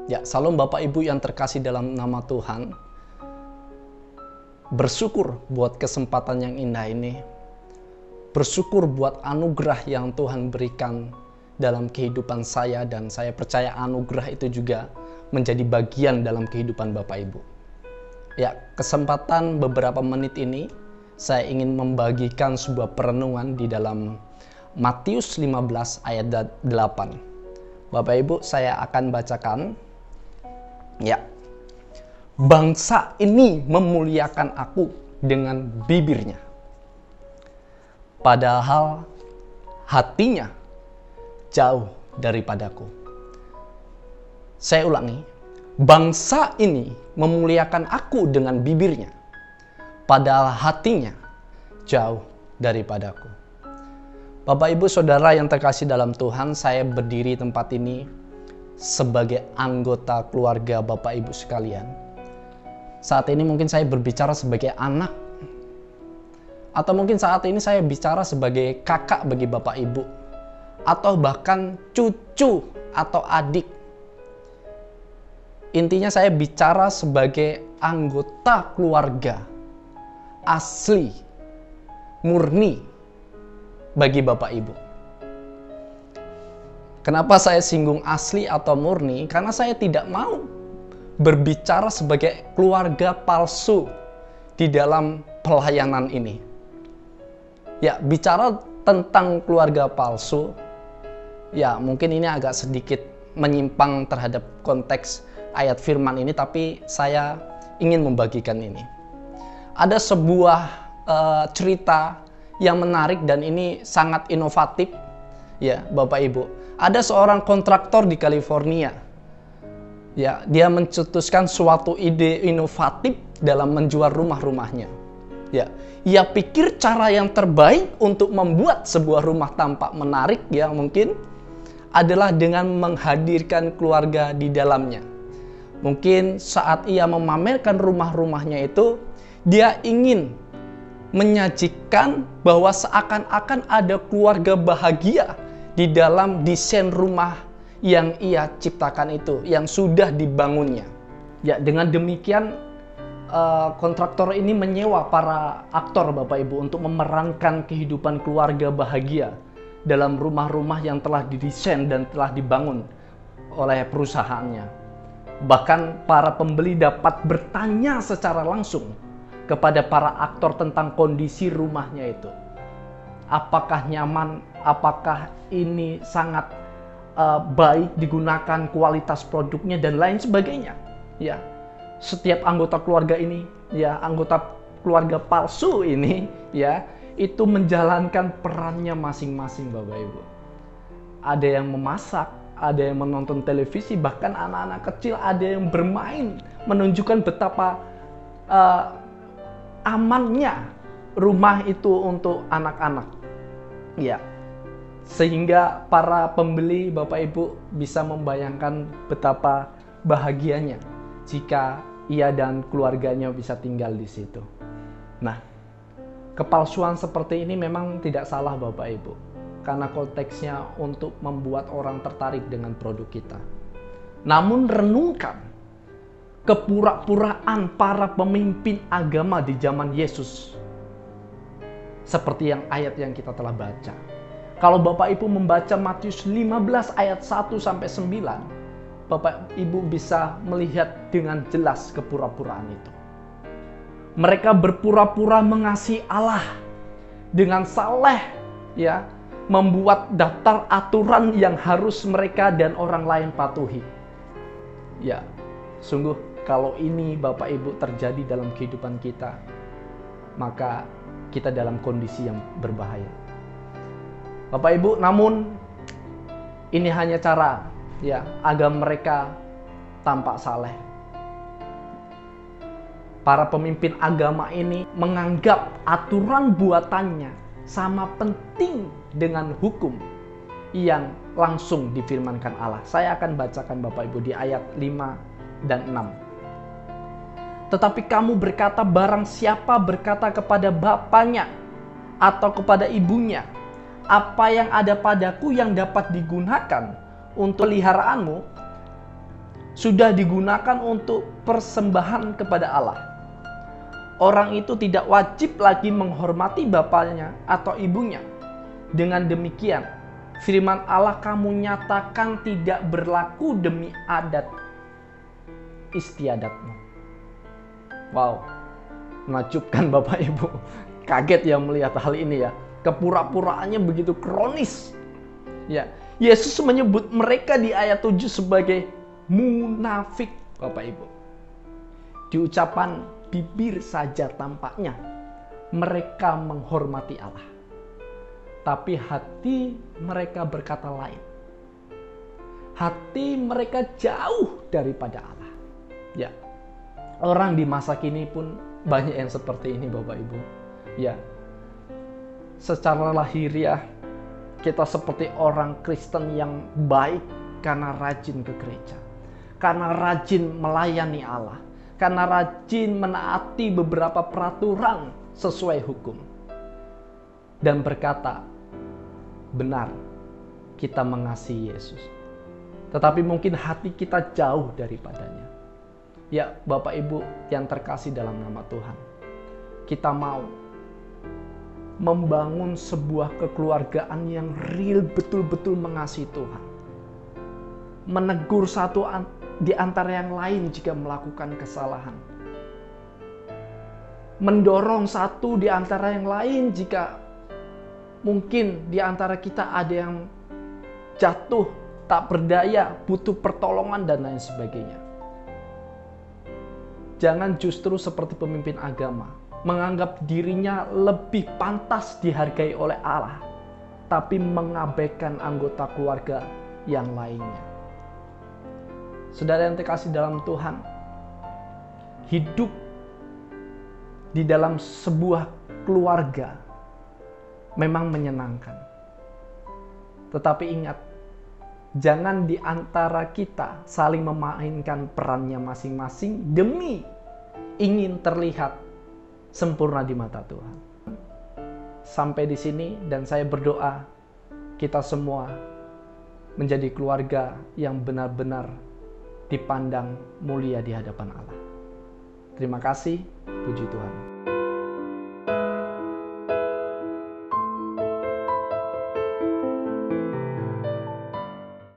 Ya, salam Bapak Ibu yang terkasih dalam nama Tuhan. Bersyukur buat kesempatan yang indah ini. Bersyukur buat anugerah yang Tuhan berikan dalam kehidupan saya, dan saya percaya anugerah itu juga menjadi bagian dalam kehidupan Bapak Ibu. Ya, kesempatan beberapa menit ini saya ingin membagikan sebuah perenungan di dalam Matius 15 ayat 8. Bapak Ibu, saya akan bacakan. Ya, bangsa ini memuliakan aku dengan bibirnya, padahal hatinya jauh daripadaku. Saya ulangi, bangsa ini memuliakan aku dengan bibirnya, padahal hatinya jauh daripadaku. Bapak Ibu Saudara yang terkasih dalam Tuhan, saya berdiri tempat ini sebagai anggota keluarga Bapak Ibu sekalian. Saat ini mungkin saya berbicara sebagai anak, atau mungkin saat ini saya bicara sebagai kakak bagi Bapak Ibu, atau bahkan cucu atau adik. Intinya saya bicara sebagai anggota keluarga asli, murni bagi Bapak Ibu. Kenapa saya singgung asli atau murni? Karena saya tidak mau berbicara sebagai keluarga palsu di dalam pelayanan ini. Ya, bicara tentang keluarga palsu, ya mungkin ini agak sedikit menyimpang terhadap konteks ayat firman ini, tapi saya ingin membagikan ini. Ada sebuah cerita yang menarik dan ini sangat inovatif, ya Bapak Ibu. Ada seorang kontraktor di California. Ya, dia mencetuskan suatu ide inovatif dalam menjual rumah-rumahnya. Ya, ia pikir cara yang terbaik untuk membuat sebuah rumah tampak menarik ya mungkin adalah dengan menghadirkan keluarga di dalamnya. Mungkin saat ia memamerkan rumah-rumahnya itu, dia ingin menyajikan bahwa seakan-akan ada keluarga bahagia di dalam desain rumah yang ia ciptakan itu, yang sudah dibangunnya. Ya, dengan demikian kontraktor ini menyewa para aktor Bapak Ibu untuk memerankan kehidupan keluarga bahagia dalam rumah-rumah yang telah didesain dan telah dibangun oleh perusahaannya. Bahkan para pembeli dapat bertanya secara langsung kepada para aktor tentang kondisi rumahnya itu. Apakah nyaman, apakah ini sangat baik digunakan, kualitas produknya dan lain sebagainya. Ya, setiap anggota keluarga ini, ya anggota keluarga palsu ini, ya itu menjalankan perannya masing-masing Bapak Ibu. Ada yang memasak, ada yang menonton televisi, bahkan anak-anak kecil ada yang bermain, menunjukkan betapa amannya rumah itu untuk anak-anak. Ya, sehingga para pembeli Bapak Ibu bisa membayangkan betapa bahagianya jika ia dan keluarganya bisa tinggal di situ. Nah, kepalsuan seperti ini memang tidak salah Bapak Ibu, karena konteksnya untuk membuat orang tertarik dengan produk kita. Namun renungkan kepura-puraan para pemimpin agama di zaman Yesus. Seperti yang ayat yang kita telah baca. Kalau Bapak Ibu membaca Matius 15 ayat 1 sampai 9, Bapak Ibu bisa melihat dengan jelas kepura-puraan itu. Mereka berpura-pura mengasihi Allah dengan saleh, ya, membuat daftar aturan yang harus mereka dan orang lain patuhi. Ya, sungguh kalau ini Bapak Ibu terjadi dalam kehidupan kita, maka kita dalam kondisi yang berbahaya. Bapak Ibu, namun ini hanya cara ya agar mereka tampak saleh. Para pemimpin agama ini menganggap aturan buatannya sama penting dengan hukum yang langsung difirmankan Allah. Saya akan bacakan Bapak Ibu di ayat 5 dan 6. Tetapi kamu berkata, barang siapa berkata kepada bapaknya atau kepada ibunya, apa yang ada padaku yang dapat digunakan untuk peliharaanmu, sudah digunakan untuk persembahan kepada Allah. Orang itu tidak wajib lagi menghormati bapaknya atau ibunya. Dengan demikian, firman Allah kamu nyatakan tidak berlaku demi adat istiadatmu. Wow, menakjubkan Bapak Ibu. Kaget ya melihat hal ini ya. Kepura-puraannya begitu kronis. Ya, Yesus menyebut mereka di ayat 7 sebagai munafik, Bapak Ibu. Di ucapan bibir saja tampaknya mereka menghormati Allah, tapi hati mereka berkata lain. Hati mereka jauh daripada Allah. Ya, orang di masa kini pun banyak yang seperti ini, Bapak Ibu. Ya, secara lahiriah kita seperti orang Kristen yang baik karena rajin ke gereja, karena rajin melayani Allah, karena rajin menaati beberapa peraturan sesuai hukum. Dan berkata, benar, kita mengasihi Yesus. Tetapi mungkin hati kita jauh daripadanya. Ya, Bapak Ibu yang terkasih dalam nama Tuhan, kita mau membangun sebuah kekeluargaan yang real, betul-betul mengasihi Tuhan. Menegur satu di antara yang lain jika melakukan kesalahan. Mendorong satu di antara yang lain jika mungkin di antara kita ada yang jatuh, tak berdaya, butuh pertolongan dan lain sebagainya. Jangan justru seperti pemimpin agama, menganggap dirinya lebih pantas dihargai oleh Allah, tapi mengabaikan anggota keluarga yang lainnya. Saudara yang terkasih dalam Tuhan, hidup di dalam sebuah keluarga memang menyenangkan. Tetapi ingat, jangan di antara kita saling memainkan perannya masing-masing demi ingin terlihat sempurna di mata Tuhan. Sampai di sini dan saya berdoa kita semua menjadi keluarga yang benar-benar dipandang mulia di hadapan Allah. Terima kasih, puji Tuhan.